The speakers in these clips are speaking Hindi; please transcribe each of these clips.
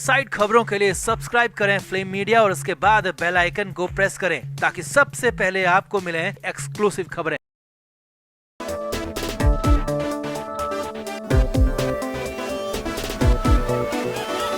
साइड खबरों के लिए सब्सक्राइब करें फ्लेम मीडिया और उसके बाद बेल आइकन को प्रेस करें ताकि सबसे पहले आपको मिले एक्सक्लूसिव खबरें।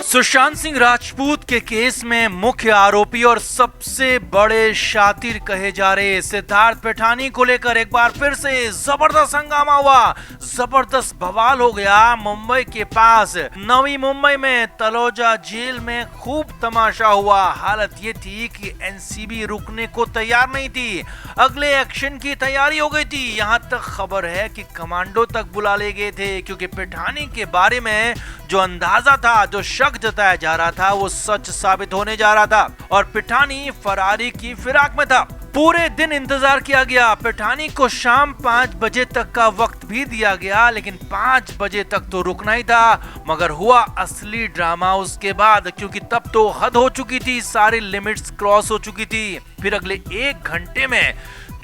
सुशांत सिंह राजपूत के केस में मुख्य आरोपी और सबसे बड़े शातिर कहे जा रहे सिद्धार्थ पिठानी को लेकर एक बार फिर से जबरदस्त हंगामा हुआ, जबरदस्त बवाल हो गया। मुंबई के पास नवी मुंबई में तलोजा जेल में खूब तमाशा हुआ। हालत ये थी कि एनसीबी रुकने को तैयार नहीं थी, अगले एक्शन की तैयारी हो गई थी। यहाँ तक खबर है कि कमांडो तक बुला ले गए थे क्योंकि पिठानी के बारे में जो अंदाजा था, जो शक जताया जा रहा था, वो सच साबित होने जा रहा था और पिठानी फरारी की फिराक में था। पूरे दिन इंतजार किया गया। पिठानी को शाम 5 बजे तक का वक्त भी दिया गया, लेकिन 5 बजे तक तो रुकना ही था। मगर हुआ असली ड्रामा उसके बाद, क्योंकि तब तो हद हो चुकी थी, सारी लिमिट्स क्रॉस हो चुकी थी। फिर अगले 1 घंटे में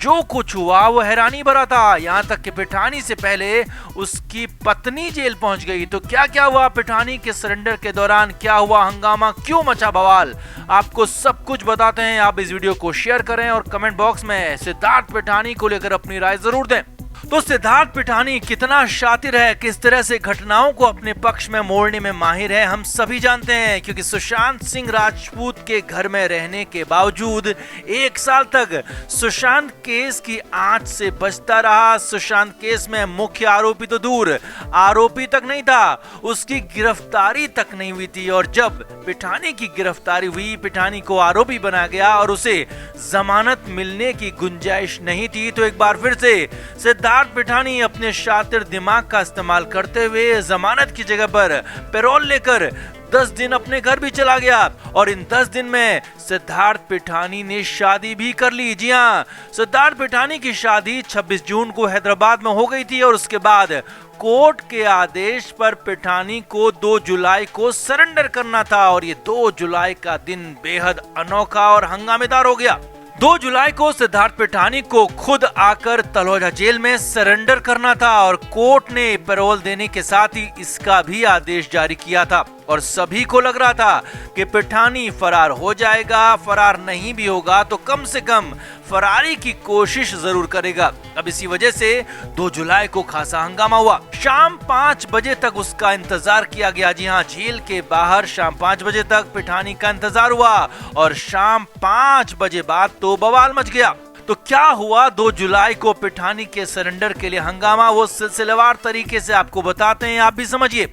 जो कुछ हुआ वो हैरानी भरा था। यहाँ तक कि पिठानी से पहले उसकी पत्नी जेल पहुंच गई। तो क्या क्या हुआ पिठानी के सरेंडर के दौरान, क्या हुआ हंगामा, क्यों मचा बवाल, आपको सब कुछ बताते हैं। आप इस वीडियो को शेयर करें और कमेंट बॉक्स में सिद्धार्थ पिठानी को लेकर अपनी राय जरूर दें। तो सिद्धार्थ पिठानी कितना शातिर है, किस तरह से घटनाओं को अपने पक्ष में मोड़ने में माहिर है, हम सभी जानते हैं। क्योंकि सुशांत सिंह राजपूत के घर में रहने के बावजूद 1 साल तक सुशांत केस की आंच से बचता रहा। सुशांत केस में मुख्य आरोपी तो दूर, आरोपी तक नहीं था, उसकी गिरफ्तारी तक नहीं हुई थी। और जब पिठानी की गिरफ्तारी हुई, पिठानी को आरोपी बनाया गया और उसे जमानत मिलने की गुंजाइश नहीं थी, तो एक बार फिर से सिद्धार्थ पिठानी अपने शातिर दिमाग का इस्तेमाल करते हुए जमानत की जगह पर पैरोल लेकर 10 दिन अपने घर भी चला गया। और इन 10 दिन में सिद्धार्थ पिठानी ने शादी भी कर ली। जी हाँ, सिद्धार्थ पिठानी की शादी 26 जून को हैदराबाद में हो गई थी और उसके बाद कोर्ट के आदेश पर पिठानी को 2 जुलाई को सरेंडर करना था। और ये 2 जुलाई का दिन बेहद अनोखा और हंगामेदार हो गया। 2 जुलाई को सिद्धार्थ पिठानी को खुद आकर तलोजा जेल में सरेंडर करना था और कोर्ट ने पैरोल देने के साथ ही इसका भी आदेश जारी किया था। और सभी को लग रहा था कि पिठानी फरार हो जाएगा, फरार नहीं भी होगा तो कम से कम फरारी की कोशिश जरूर करेगा। अब इसी वजह से 2 जुलाई को खासा हंगामा हुआ। शाम 5 बजे तक उसका इंतजार किया गया। जी हाँ, जेल के बाहर शाम 5 बजे तक पिठानी का इंतजार हुआ और शाम 5 बजे बाद तो बवाल मच गया। तो क्या हुआ 2 जुलाई को पिठानी के सरेंडर के लिए हंगामा, वो सिलसिलेवार तरीके से आपको बताते हैं, आप भी समझिए।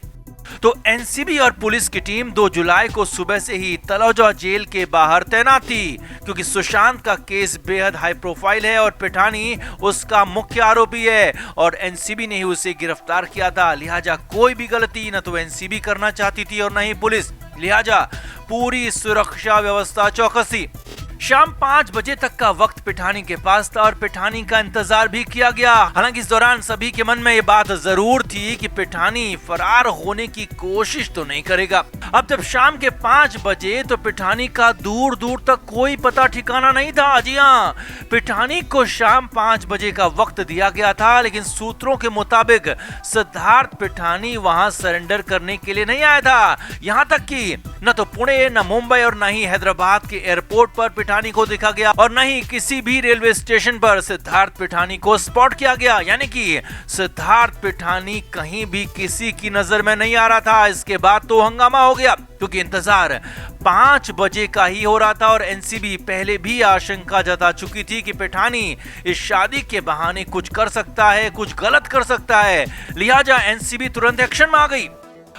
तो एनसीबी और पुलिस की टीम 2 जुलाई को सुबह से ही तलोजा जेल के बाहर तैनात थी, क्योंकि सुशांत का केस बेहद हाई प्रोफाइल है और पिठानी उसका मुख्य आरोपी है और एनसीबी ने ही उसे गिरफ्तार किया था। लिहाजा कोई भी गलती न तो एनसीबी करना चाहती थी और न ही पुलिस, लिहाजा पूरी सुरक्षा व्यवस्था चौकस थी। शाम 5 बजे तक का वक्त पिठानी के पास था और पिठानी का इंतजार भी किया गया। हालांकि इस दौरान सभी के मन में ये बात जरूर थी कि पिठानी फरार होने की कोशिश तो नहीं करेगा। अब जब शाम के 5 बजे तो पिठानी का दूर दूर तक कोई पता ठिकाना नहीं था। जी हाँ, पिठानी को शाम 5 बजे का वक्त दिया गया था, लेकिन सूत्रों के मुताबिक सिद्धार्थ पिठानी वहां सरेंडर करने के लिए नहीं आया था। यहाँ तक कि न तो पुणे, न मुंबई और न ही हैदराबाद के एयरपोर्ट पर पिठानी को देखा गया और न ही किसी भी रेलवे स्टेशन पर सिद्धार्थ पिठानी को स्पॉट किया गया। यानी कि सिद्धार्थ पिठानी कहीं भी किसी की नजर में नहीं आ रहा था। इसके बाद तो हंगामा हो गया, क्योंकि इंतजार 5 बजे का ही हो रहा था और एनसीबी पहले भी आशंका जता चुकी थी कि पिठानी इस शादी के बहाने कुछ कर सकता है, कुछ गलत कर सकता है। लिहाजा एनसीबी तुरंत एक्शन में आ गई।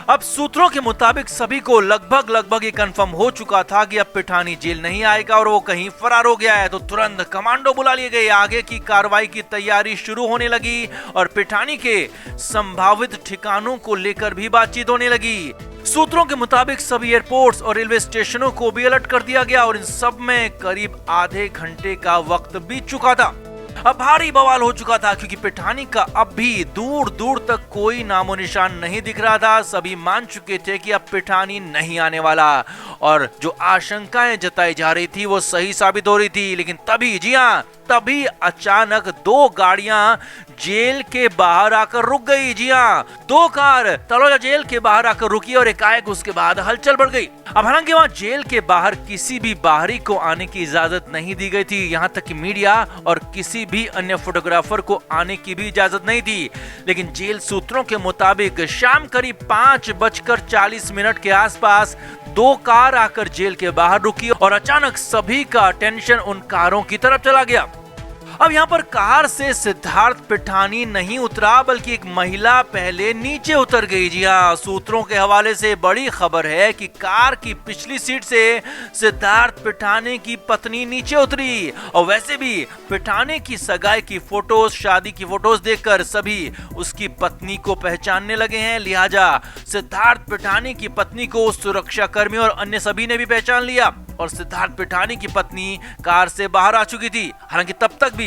अब सूत्रों के मुताबिक सभी को लगभग ये कंफर्म हो चुका था कि अब पिठानी जेल नहीं आएगा और वो कहीं फरार हो गया है। तो तुरंत कमांडो बुला लिए गए, आगे की कार्रवाई की तैयारी शुरू होने लगी और पिठानी के संभावित ठिकानों को लेकर भी बातचीत होने लगी। सूत्रों के मुताबिक सभी एयरपोर्ट्स और रेलवे स्टेशनों को भी अलर्ट कर दिया गया और इन सब में करीब आधे घंटे का वक्त बीत चुका था। अब भारी बवाल हो चुका था, क्योंकि पिठानी का अब भी दूर दूर तक कोई नामो निशान नहीं दिख रहा था। सभी मान चुके थे कि अब पिठानी नहीं आने वाला और जो आशंकाएं जताई जा रही थी वो सही साबित हो रही थी। लेकिन तभी, जी हाँ, तभी अचानक 2 गाड़ियां जेल के बाहर आकर रुक गई। जी हाँ, 2 कार तलोजा जेल के बाहर आकर रुकी और एकाएक उसके बाद हलचल बढ़ गई। अब हालांकि वहां जेल के बाहर किसी भी बाहरी को आने की इजाजत नहीं दी गई थी, यहाँ तक कि मीडिया और किसी भी अन्य फोटोग्राफर को आने की भी इजाजत नहीं थी। लेकिन जेल सूत्रों के मुताबिक शाम करीब 5:40 के आसपास 2 कार आकर जेल के बाहर रुकी और अचानक सभी का अटेंशन उन कारों की तरफ चला गया। अब यहाँ पर कार से सिद्धार्थ पिठानी नहीं उतरा, बल्कि एक महिला पहले नीचे उतर गई। जी हाँ, सूत्रों के हवाले से बड़ी खबर है कि कार की पिछली सीट से सिद्धार्थ पिठानी की पत्नी नीचे उतरी। और वैसे भी पिठानी की सगाई की फोटोज, शादी की फोटोज देखकर सभी उसकी पत्नी को पहचानने लगे हैं। लिहाजा सिद्धार्थ पिठानी की पत्नी को सुरक्षा कर्मी और अन्य सभी ने भी पहचान लिया और सिद्धार्थ पिठानी की पत्नी कार से बाहर आ चुकी थी। हालांकि तब तक भी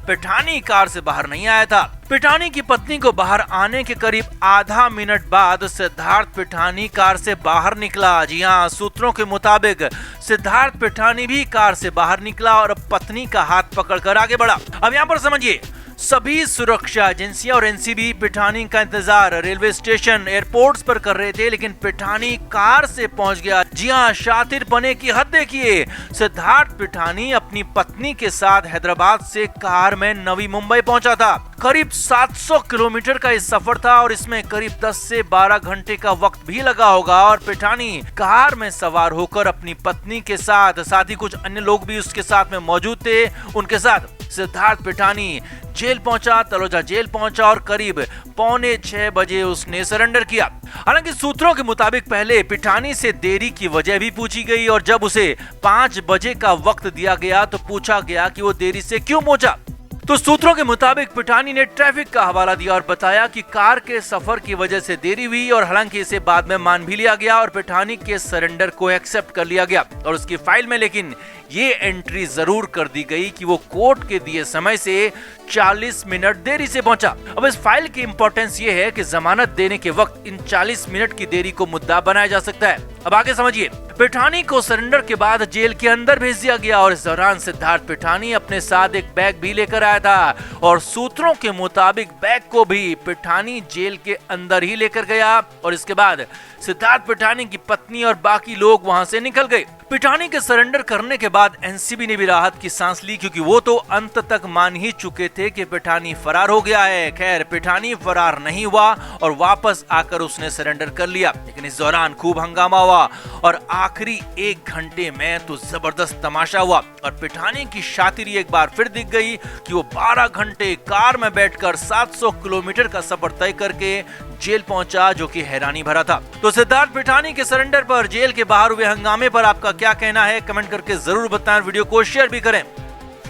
पिठानी कार से बाहर नहीं आया था। पिठानी की पत्नी को बाहर आने के करीब आधा मिनट बाद सिद्धार्थ पिठानी कार से बाहर निकला। जी हाँ, सूत्रों के मुताबिक सिद्धार्थ पिठानी भी कार से बाहर निकला और पत्नी का हाथ पकड़कर आगे बढ़ा। अब यहाँ पर समझिए, सभी सुरक्षा एजेंसियां और एनसीबी पिठानी का इंतजार रेलवे स्टेशन, एयरपोर्ट्स पर कर रहे थे, लेकिन पिठानी कार से पहुंच गया। जी हां, शातिरपने की हद देखिए। सिद्धार्थ पिठानी अपनी पत्नी के साथ हैदराबाद से कार में नवी मुंबई पहुंचा था। करीब 700 किलोमीटर का इस सफर था और इसमें करीब 10 से 12 घंटे का वक्त भी लगा होगा। और पिठानी कार में सवार होकर अपनी पत्नी के साथ ही कुछ अन्य लोग भी उसके साथ में मौजूद थे, उनके साथ सिद्धार्थ पिठानी जेल पहुंचा, तलोजा जेल पहुंचा और करीब 5:45 बजे उसने सरेंडर किया। हालांकि सूत्रों के मुताबिक पहले पिठानी से देरी की वजह भी पूछी गई और जब उसे 5 बजे का वक्त दिया गया तो पूछा गया कि वो देरी से क्यों पहुंचा। तो सूत्रों के मुताबिक पिठानी ने ट्रैफिक का हवाला दिया और बताया कि कार के सफर की वजह से देरी हुई और हालांकि इसे बाद में मान भी लिया गया और पिठानी के सरेंडर को एक्सेप्ट कर लिया गया और उसकी फाइल में लेकिन ये एंट्री जरूर कर दी गई कि वो कोर्ट के दिए समय से 40 मिनट देरी से पहुंचा। अब इस फाइल की इंपॉर्टेंस ये है कि जमानत देने के वक्त इन 40 मिनट की देरी को मुद्दा बनाया जा सकता है। अब आगे समझिए, पिठानी को सरेंडर के बाद जेल के अंदर भेज दिया गया और इस दौरान सिद्धार्थ पिठानी अपने साथ एक बैग भी लेकर आया था और सूत्रों के मुताबिक बैग को भी पिठानी जेल के अंदर ही लेकर गया और इसके बाद सिद्धार्थ पिठानी की पत्नी और बाकी लोग वहां से निकल गए। पिठानी के सरेंडर करने के बाद एनसीबी ने भी राहत की सांस ली, क्योंकि वो तो अंत तक मान ही चुके थे कि पिठानी फरार हो गया है। खैर, पिठानी फरार नहीं हुआ और वापस आकर उसने सरेंडर कर लिया, लेकिन इस दौरान खूब हंगामा हुआ और आखिरी 1 घंटे में तो जबरदस्त तमाशा हुआ और पिठानी की शातिरी एक बार फिर दिख गई कि वो 12 घंटे कार में बैठकर 700 किलोमीटर का सफर तय करके जेल पहुंचा, जो कि हैरानी भरा था। तो सिद्धार्थ पिठानी के सरेंडर पर, जेल के बाहर हुए हंगामे पर आपका क्या कहना है, कमेंट करके जरूर बताएं। वीडियो को शेयर भी करें।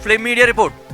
Flame media report.